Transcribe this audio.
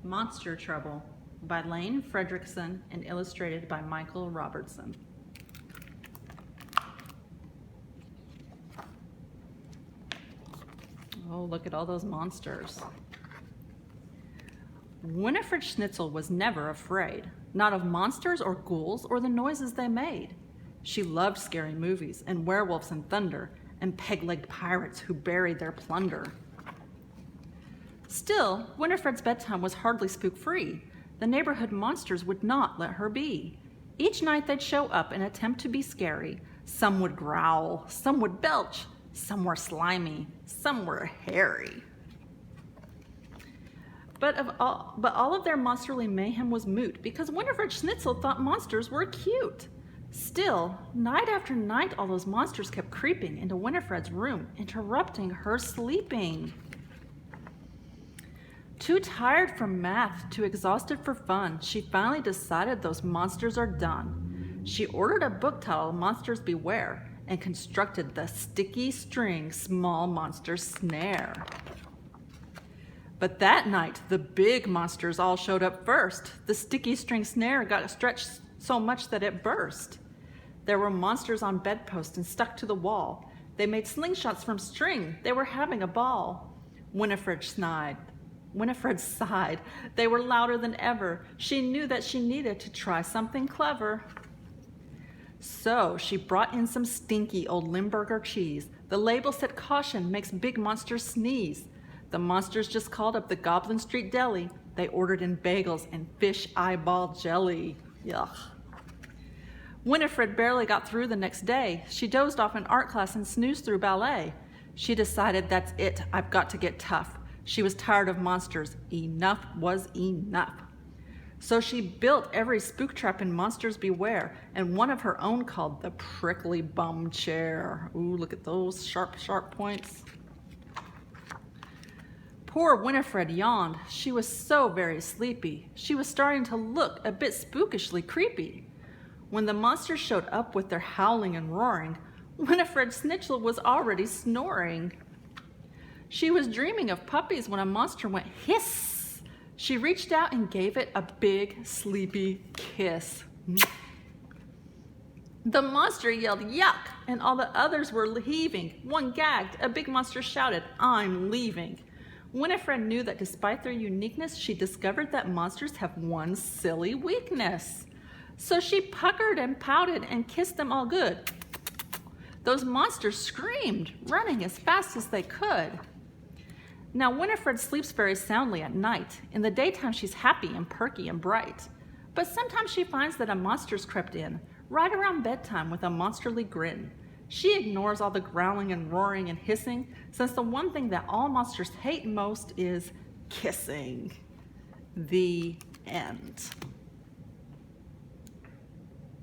Monster Trouble by Lane Fredrickson and illustrated by Michael Robertson. Oh, look at all those monsters. Winifred Schnitzel was never afraid, not of monsters or ghouls or the noises they made. She loved scary movies and werewolves and thunder and peg-legged pirates who buried their plunder. Still, Winifred's bedtime was hardly spook-free. The neighborhood monsters would not let her be. Each night they'd show up and attempt to be scary. Some would growl, some would belch, some were slimy, some were hairy. But all of their monsterly mayhem was moot because Winifred Schnitzel thought monsters were cute. Still, night after night, all those monsters kept creeping into Winifred's room, interrupting her sleeping. Too tired from math, too exhausted for fun, she finally decided those monsters are done. She ordered a book titled Monsters Beware and constructed the sticky string small monster snare. But that night, the big monsters all showed up first. The sticky string snare got stretched so much that it burst. There were monsters on bedposts and stuck to the wall. They made slingshots from string. They were having a ball. Winifred sighed. They were louder than ever. She knew that she needed to try something clever. So she brought in some stinky old Limburger cheese. The label said caution makes big monsters sneeze. The monsters just called up the Goblin Street Deli. They ordered in bagels and fish eyeball jelly. Yuck. Winifred barely got through the next day. She dozed off in art class and snoozed through ballet. She decided, that's it, I've got to get tough. She was tired of monsters. Enough was enough. So she built every spook trap in Monsters Beware, and one of her own called the Prickly Bum Chair. Ooh, look at those sharp, sharp points. Poor Winifred yawned. She was so very sleepy. She was starting to look a bit spookishly creepy. When the monsters showed up with their howling and roaring, Winifred Schnitzel was already snoring. She was dreaming of puppies when a monster went hiss. She reached out and gave it a big, sleepy kiss. The monster yelled, yuck, and all the others were heaving. One gagged. A big monster shouted, I'm leaving. Winifred knew that despite their uniqueness, she discovered that monsters have one silly weakness. So she puckered and pouted and kissed them all good. Those monsters screamed, running as fast as they could. Now, Winifred sleeps very soundly at night. In the daytime, she's happy and perky and bright. But sometimes she finds that a monster's crept in, right around bedtime with a monsterly grin. She ignores all the growling and roaring and hissing, since the one thing that all monsters hate most is kissing. The end.